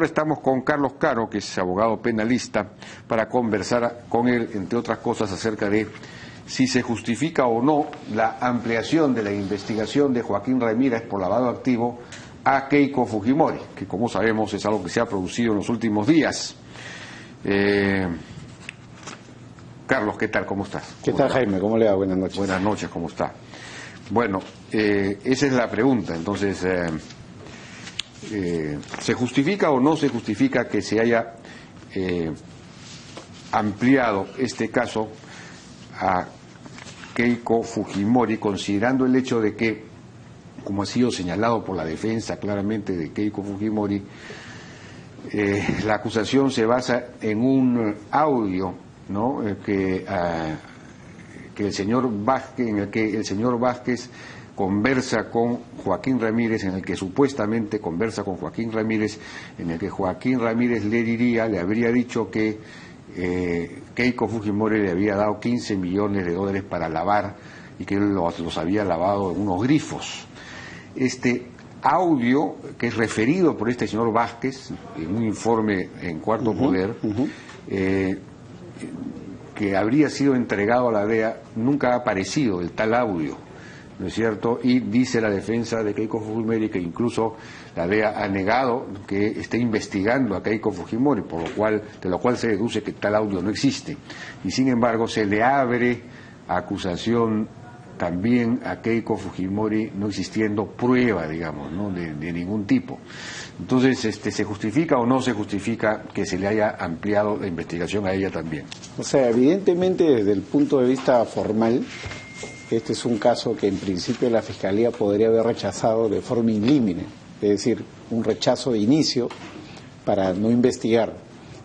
ahora estamos con Carlos Caro, que es abogado penalista, para conversar con él, entre otras cosas, acerca de si se justifica o no la ampliación de la investigación de Joaquín Ramírez por lavado activo a Keiko Fujimori, que como sabemos es algo que se ha producido en los últimos días. Carlos, ¿qué tal? ¿Cómo estás? ¿Qué tal, Jaime? ¿Cómo le va? Buenas noches. Buenas noches, ¿cómo está? Bueno, esa es la pregunta. Entonces, ¿se justifica o no se justifica que se haya ampliado este caso a Keiko Fujimori, considerando el hecho de que, como ha sido señalado por la defensa claramente de Keiko Fujimori, la acusación se basa en un audio, ¿no?, que el señor Vázquez, en el que el señor Vázquez conversa con Joaquín Ramírez, en el que supuestamente conversa con Joaquín Ramírez, en el que Joaquín Ramírez le habría dicho que Keiko Fujimori le había dado 15 millones de dólares para lavar y que él los había lavado en unos grifos. Este audio, que es referido por este señor Vázquez en un informe en Cuarto Poder, que habría sido entregado a la DEA, nunca ha aparecido el tal audio, ¿no es cierto? Y dice la defensa de Keiko Fujimori que incluso la DEA ha negado que esté investigando a Keiko Fujimori, de lo cual se deduce que tal audio no existe. Y sin embargo se le abre acusación también a Keiko Fujimori, no existiendo prueba, digamos, ¿no?, de ningún tipo. Entonces, ¿se justifica o no se justifica que se le haya ampliado la investigación a ella también? O sea, evidentemente, desde el punto de vista formal, este es un caso que en principio la Fiscalía podría haber rechazado de forma in limine, es decir, un rechazo de inicio para no investigar.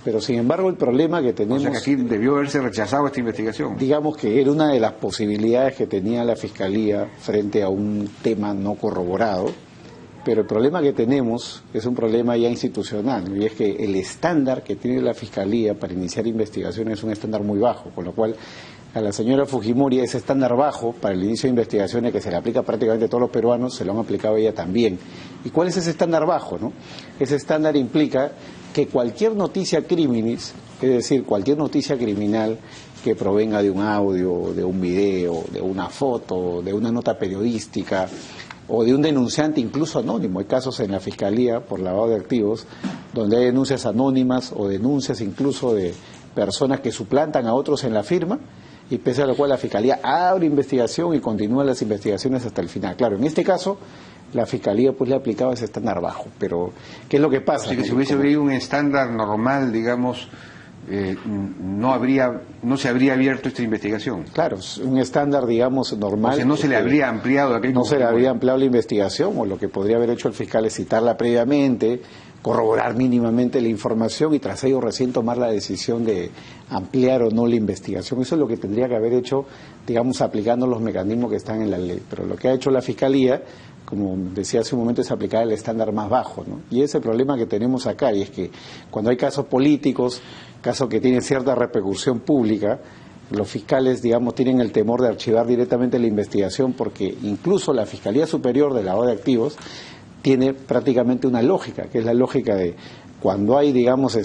Pero sin embargo el problema que tenemos... O sea que aquí debió haberse rechazado esta investigación. Digamos que era una de las posibilidades que tenía la Fiscalía frente a un tema no corroborado, pero el problema que tenemos es un problema ya institucional, y es que el estándar que tiene la Fiscalía para iniciar investigaciones es un estándar muy bajo, con lo cual a la señora Fujimori ese estándar bajo para el inicio de investigaciones que se le aplica prácticamente a todos los peruanos, se lo han aplicado a ella también. ¿Y cuál es ese estándar bajo, no? Ese estándar implica que cualquier noticia criminis, es decir, cualquier noticia criminal que provenga de un audio, de un video, de una foto, de una nota periodística o de un denunciante incluso anónimo. Hay casos en la Fiscalía por lavado de activos donde hay denuncias anónimas o denuncias incluso de personas que suplantan a otros en la firma, y pese a lo cual la Fiscalía abre investigación y continúa las investigaciones hasta el final. Claro, en este caso la Fiscalía pues le ha aplicado ese estándar bajo, pero ¿qué es lo que pasa? Así que si hubiese habido un estándar normal, digamos, no se habría abierto esta investigación. Claro, un estándar, digamos, normal. O sea, no se le habría ampliado a No se le habría ampliado la investigación, o lo que podría haber hecho el fiscal es citarla previamente, corroborar mínimamente la información y tras ello recién tomar la decisión de ampliar o no la investigación. Eso es lo que tendría que haber hecho, digamos, aplicando los mecanismos que están en la ley. Pero lo que ha hecho la Fiscalía, como decía hace un momento, es aplicar el estándar más bajo, ¿no? Y ese es el problema que tenemos acá, y es que cuando hay casos políticos, casos que tienen cierta repercusión pública, los fiscales, digamos, tienen el temor de archivar directamente la investigación, porque incluso la Fiscalía Superior de Lavado de Activos tiene prácticamente una lógica, que es la lógica de cuando hay, digamos,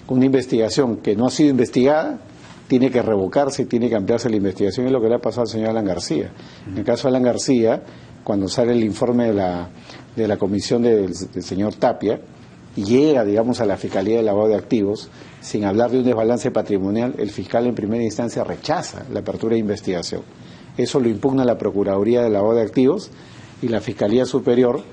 una investigación que no ha sido investigada, tiene que revocarse y tiene que ampliarse la investigación. Es lo que le ha pasado al señor Alan García. En el caso de Alan García, cuando sale el informe de la comisión del señor Tapia y llega, digamos, a la Fiscalía de Lavado de Activos, sin hablar de un desbalance patrimonial, el fiscal en primera instancia rechaza la apertura de investigación. Eso lo impugna la Procuraduría de Lavado de Activos y la Fiscalía Superior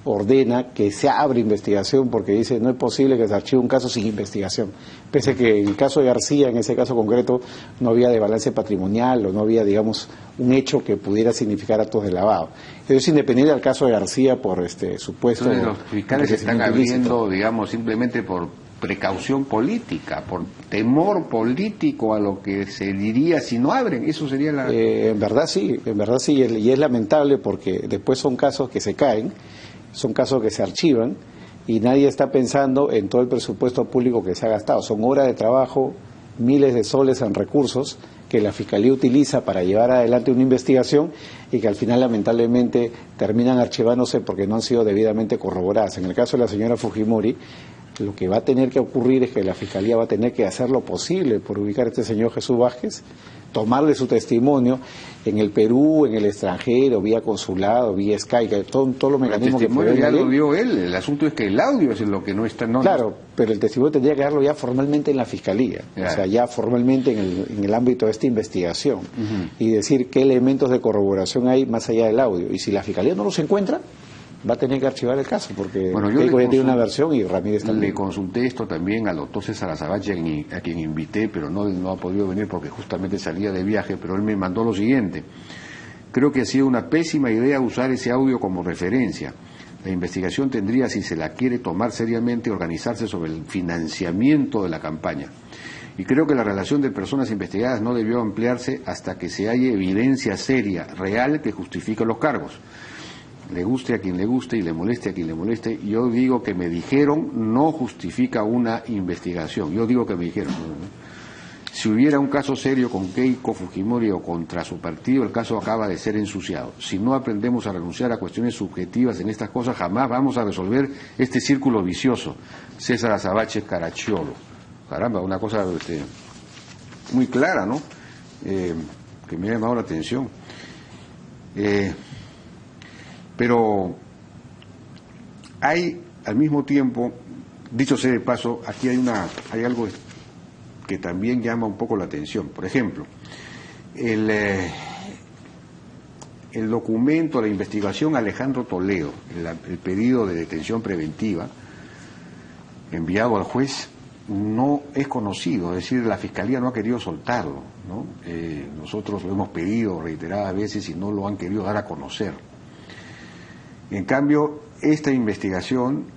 ordena que se abra investigación porque dice no es posible que se archive un caso sin investigación, pese a que en el caso de García, en ese caso concreto, no había desbalance patrimonial o no había, digamos, un hecho que pudiera significar actos de lavado. Eso es independiente del caso de García por supuesto... Entonces los fiscales están abriendo, digamos, simplemente por precaución política, por temor político a lo que se diría si no abren. Eso sería la... en verdad sí, y es lamentable porque después son casos que se caen, son casos que se archivan y nadie está pensando en todo el presupuesto público que se ha gastado. Son horas de trabajo, miles de soles en recursos que la Fiscalía utiliza para llevar adelante una investigación y que al final lamentablemente terminan archivándose porque no han sido debidamente corroboradas. En el caso de la señora Fujimori, Lo que va a tener que ocurrir es que la Fiscalía va a tener que hacer lo posible por ubicar a este señor Jesús Vázquez, tomarle su testimonio en el Perú, en el extranjero, vía consulado, vía Skype, todos los mecanismos que pueden. El testimonio ya lo dio él, el asunto es que el audio es lo que no está... Claro, pero el testimonio tendría que darlo ya formalmente en la Fiscalía, o sea, ya formalmente en el ámbito de esta investigación, y decir qué elementos de corroboración hay más allá del audio, y si la Fiscalía no los encuentra, va a tener que archivar el caso, porque Keiko ya tiene una versión y Ramírez también. Le consulté esto también al doctor César Azabache, a quien invité, pero no ha podido venir porque justamente salía de viaje, pero él me mandó lo siguiente: creo que ha sido una pésima idea usar ese audio como referencia. La investigación tendría, si se la quiere tomar seriamente, organizarse sobre el financiamiento de la campaña. Y creo que la relación de personas investigadas no debió ampliarse hasta que se haya evidencia seria, real, que justifique los cargos. Le guste a quien le guste y le moleste a quien le moleste, yo digo que me dijeron no justifica una investigación. Yo digo que me dijeron. Si hubiera un caso serio con Keiko Fujimori o contra su partido, el caso acaba de ser ensuciado. Si no aprendemos a renunciar a cuestiones subjetivas en estas cosas, jamás vamos a resolver este círculo vicioso. César Azabache Caracciolo. Caramba, una cosa muy clara, ¿no? Que me ha llamado la atención. Pero hay, al mismo tiempo, dicho sea de paso, aquí hay algo que también llama un poco la atención. Por ejemplo, el documento, la investigación Alejandro Toledo, el pedido de detención preventiva enviado al juez, no es conocido, es decir, la Fiscalía no ha querido soltarlo, ¿no? Nosotros lo hemos pedido reiteradas veces y no lo han querido dar a conocer. En cambio, esta investigación,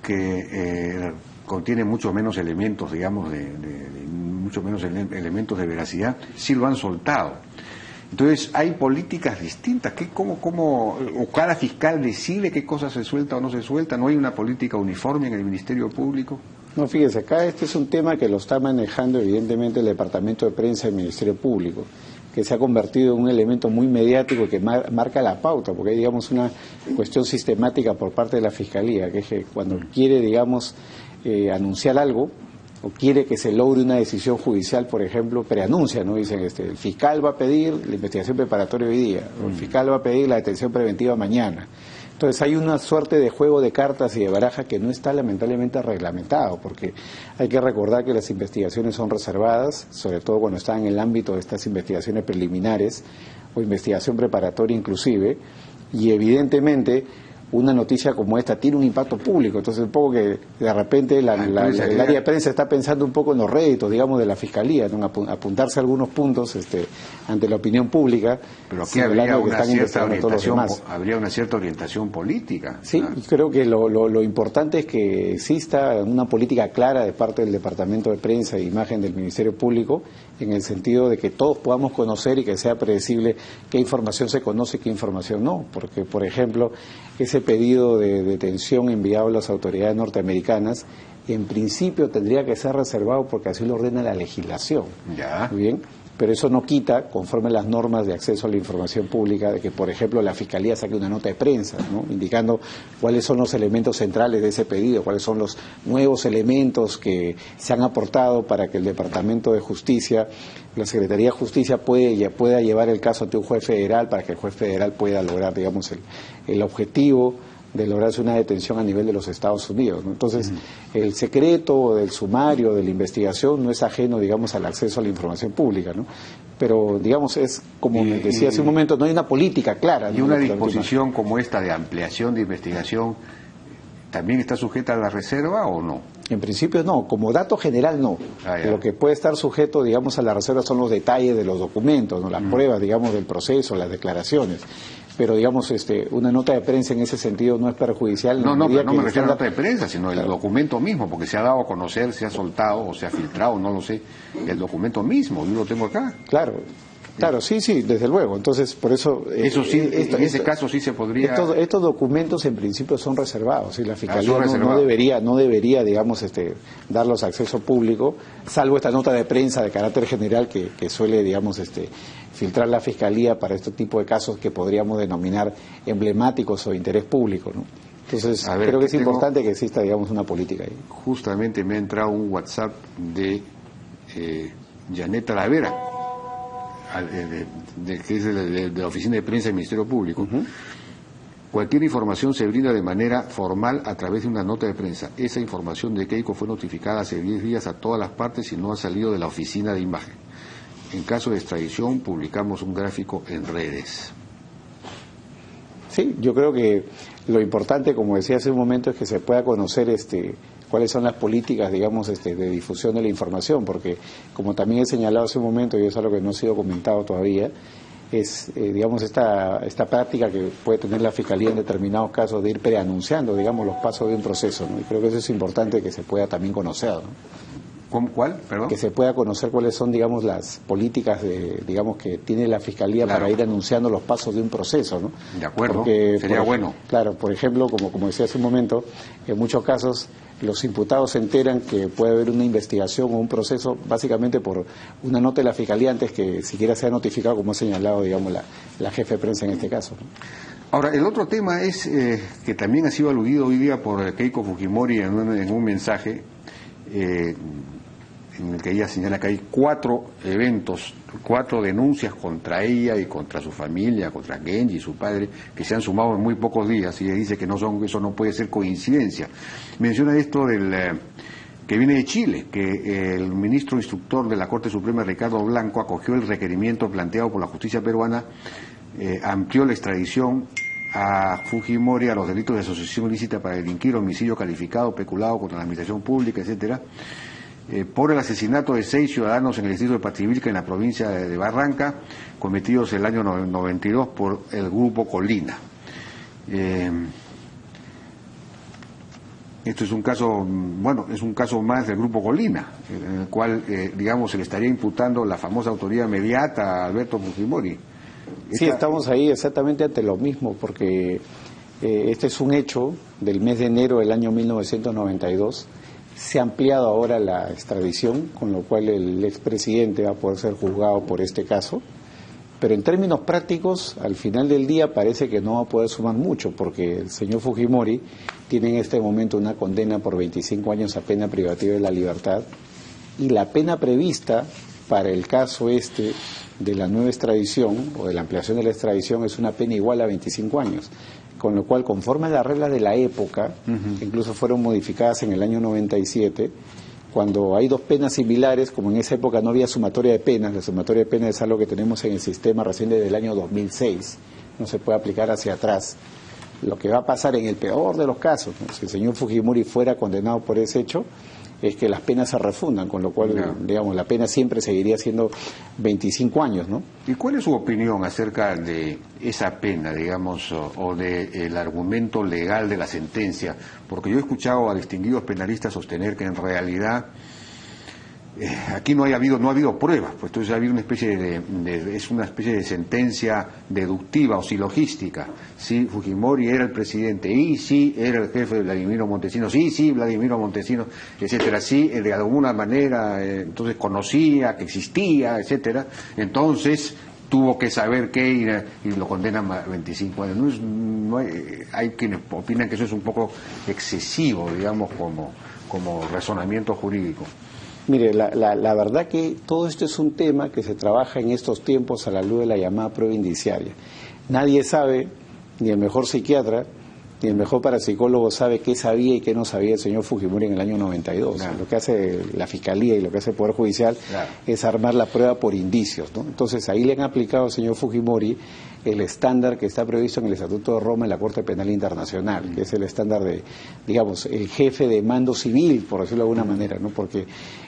que contiene mucho menos elementos, digamos, mucho menos elementos de veracidad, sí lo han soltado. Entonces, hay políticas distintas. O cada fiscal decide qué cosa se suelta o no se suelta? ¿No hay una política uniforme en el Ministerio Público? No, fíjese, acá este es un tema que lo está manejando evidentemente el Departamento de Prensa del Ministerio Público, que se ha convertido en un elemento muy mediático que marca la pauta, porque hay, digamos, una cuestión sistemática por parte de la Fiscalía, que es que cuando quiere, digamos, anunciar algo, o quiere que se logre una decisión judicial, por ejemplo, preanuncia, ¿no? Dicen, el fiscal va a pedir la investigación preparatoria hoy día, o el fiscal va a pedir la detención preventiva mañana. Entonces hay una suerte de juego de cartas y de baraja que no está lamentablemente reglamentado, porque hay que recordar que las investigaciones son reservadas, sobre todo cuando están en el ámbito de estas investigaciones preliminares o investigación preparatoria inclusive, y evidentemente una noticia como esta tiene un impacto público, entonces un poco que de repente el área de prensa está pensando un poco en los réditos, digamos, de la Fiscalía, ¿no? Apuntarse a algunos puntos ante la opinión pública. Pero aquí habría una cierta orientación política. Sí, creo que lo importante es que exista una política clara de parte del Departamento de Prensa e Imagen del Ministerio Público, en el sentido de que todos podamos conocer y que sea predecible qué información se conoce y qué información no, porque, por ejemplo, ese pedido de detención enviado a las autoridades norteamericanas, en principio tendría que ser reservado porque así lo ordena la legislación. Ya. Muy bien, pero eso no quita, conforme las normas de acceso a la información pública, de que, por ejemplo, la Fiscalía saque una nota de prensa, ¿no? Indicando cuáles son los elementos centrales de ese pedido, cuáles son los nuevos elementos que se han aportado para que el Departamento de Justicia, la Secretaría de Justicia pueda llevar el caso ante un juez federal, para que el juez federal pueda lograr, digamos, el objetivo de lograrse una detención a nivel de los Estados Unidos, ¿no? Entonces, el secreto del sumario, de la investigación, no es ajeno, digamos, al acceso a la información pública, ¿no? Pero, digamos, es como me decía hace un momento, no hay una política clara, ¿no? Y una disposición como esta de ampliación de investigación, ¿también está sujeta a la reserva o no? En principio no, como dato general no. Lo que puede estar sujeto, digamos, a la reserva son los detalles de los documentos, ¿no? Las pruebas, digamos, del proceso, las declaraciones. Pero, digamos, una nota de prensa en ese sentido no es perjudicial. No me refiero a nota de prensa, sino el documento mismo, porque se ha dado a conocer, se ha soltado o se ha filtrado, no lo sé, el documento mismo, yo lo tengo acá. Claro, sí, desde luego. Entonces, por eso... Eso sí, en ese caso sí se podría... Estos documentos en principio son reservados, y la Fiscalía no debería, digamos, darlos a acceso público, salvo esta nota de prensa de carácter general que suele, digamos, filtrar la Fiscalía para este tipo de casos que podríamos denominar emblemáticos o de interés público, ¿no? Entonces, creo que es importante que exista, digamos, una política ahí. Justamente me ha entrado un WhatsApp de Janet Talavera, que es de la Oficina de Prensa del Ministerio Público. Cualquier información se brinda de manera formal a través de una nota de prensa. Esa información de Keiko fue notificada hace 10 días a todas las partes y no ha salido de la oficina de imagen. En caso de extradición, publicamos un gráfico en redes. Sí, yo creo que lo importante, como decía hace un momento, es que se pueda conocer cuáles son las políticas, digamos, de difusión de la información, porque como también he señalado hace un momento, y eso es algo que no ha sido comentado todavía, es, digamos, esta práctica que puede tener la Fiscalía en determinados casos de ir preanunciando, digamos, los pasos de un proceso, ¿no? Y creo que eso es importante que se pueda también conocer, ¿no? ¿Cuál? Perdón. Que se pueda conocer cuáles son, digamos, las políticas digamos, que tiene la Fiscalía para ir anunciando los pasos de un proceso, ¿no? De acuerdo, porque, sería bueno. Claro, por ejemplo, como decía hace un momento, en muchos casos los imputados se enteran que puede haber una investigación o un proceso básicamente por una nota de la Fiscalía antes que siquiera sea notificado, como ha señalado, digamos, la jefe de prensa en este caso, ¿no? Ahora, el otro tema es que también ha sido aludido hoy día por Keiko Fujimori en un mensaje en el que ella señala que hay 4 eventos, 4 denuncias contra ella y contra su familia, contra Genji y su padre, que se han sumado en muy pocos días, y ella dice que eso no puede ser coincidencia. Menciona esto que viene de Chile, que el ministro instructor de la Corte Suprema, Ricardo Blanco, acogió el requerimiento planteado por la justicia peruana, amplió la extradición a Fujimori a los delitos de asociación ilícita para delinquir, homicidio calificado, peculado contra la administración pública, etcétera, por el asesinato de 6 ciudadanos en el distrito de Pativilca, en la provincia de Barranca, cometidos el año 92 por el grupo Colina. Esto es un caso, es un caso más del grupo Colina, en el cual, digamos, se le estaría imputando la famosa autoría mediata a Alberto Fujimori. Sí, estamos ahí exactamente ante lo mismo, porque este es un hecho del mes de enero del año 1992. Se ha ampliado ahora la extradición, con lo cual el expresidente va a poder ser juzgado por este caso. Pero en términos prácticos, al final del día parece que no va a poder sumar mucho, porque el señor Fujimori tiene en este momento una condena por 25 años a pena privativa de la libertad, y la pena prevista para el caso de la nueva extradición o de la ampliación de la extradición es una pena igual a 25 años. Con lo cual, conforme a las reglas de la época, que incluso fueron modificadas en el año 97, cuando hay 2 penas similares, como en esa época no había sumatoria de penas, la sumatoria de penas es algo que tenemos en el sistema recién desde el año 2006, no se puede aplicar hacia atrás. Lo que va a pasar en el peor de los casos, ¿no? Si el señor Fujimori fuera condenado por ese hecho, es que las penas se refundan, con lo cual, digamos, la pena siempre seguiría siendo 25 años, ¿no? ¿Y cuál es su opinión acerca de esa pena, digamos, o del argumento legal de la sentencia? Porque yo he escuchado a distinguidos penalistas sostener que en realidad aquí no ha habido pruebas, pues entonces ha habido una especie es una especie de sentencia deductiva o silogística. Sí, Fujimori era el presidente, y sí, era el jefe de Vladimiro Montesinos, sí, Vladimiro Montesinos, etcétera, sí, de alguna manera, entonces conocía que existía, etcétera, entonces tuvo que saber qué y lo condenan a 25 años. Hay quienes opinan que eso es un poco excesivo, digamos, como razonamiento jurídico. Mire, la verdad que todo esto es un tema que se trabaja en estos tiempos a la luz de la llamada prueba indiciaria. Nadie sabe, ni el mejor psiquiatra, ni el mejor parapsicólogo sabe qué sabía y qué no sabía el señor Fujimori en el año 92. Claro. Lo que hace la Fiscalía y lo que hace el Poder Judicial es armar la prueba por indicios, ¿no? Entonces ahí le han aplicado al señor Fujimori el estándar que está previsto en el Estatuto de Roma en la Corte Penal Internacional, que es el estándar de, digamos, el jefe de mando civil, por decirlo de alguna manera, ¿no? Porque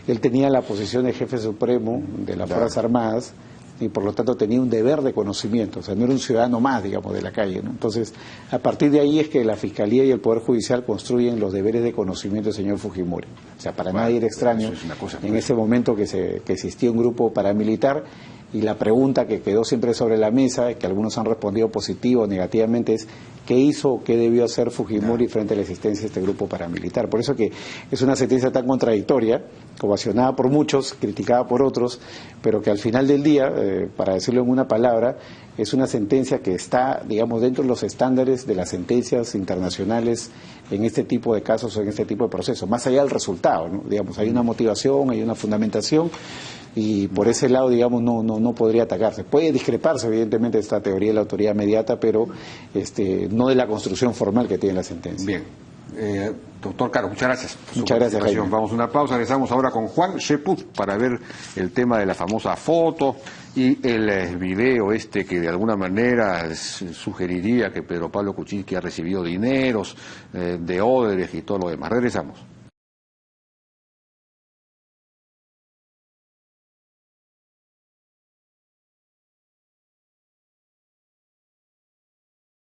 él tenía la posición de jefe supremo de las Fuerzas Armadas y por lo tanto tenía un deber de conocimiento, o sea, no era un ciudadano más, digamos, de la calle, ¿no? Entonces, a partir de ahí es que la Fiscalía y el Poder Judicial construyen los deberes de conocimiento del señor Fujimori. O sea, para nadie era extraño en ese momento que existía un grupo paramilitar, y la pregunta que quedó siempre sobre la mesa, que algunos han respondido positivo o negativamente, es qué hizo o qué debió hacer Fujimori frente a la existencia de este grupo paramilitar. Por eso que es una sentencia tan contradictoria, ovacionada por muchos, criticada por otros, pero que al final del día, para decirlo en una palabra, es una sentencia que está, digamos, dentro de los estándares de las sentencias internacionales en este tipo de casos o en este tipo de procesos, más allá del resultado, ¿no? Digamos, hay una motivación, hay una fundamentación, y por ese lado, digamos, no podría atacarse. Puede discreparse, evidentemente, de esta teoría de la autoridad inmediata, pero no de la construcción formal que tiene la sentencia. Bien. Doctor Caro, muchas gracias. Muchas gracias, Jaime. Vamos a una pausa, regresamos ahora con Juan Sheput para ver el tema de la famosa foto y el video que de alguna manera sugeriría que Pedro Pablo Kuczynski ha recibido dineros de Odebrecht y todo lo demás. Regresamos.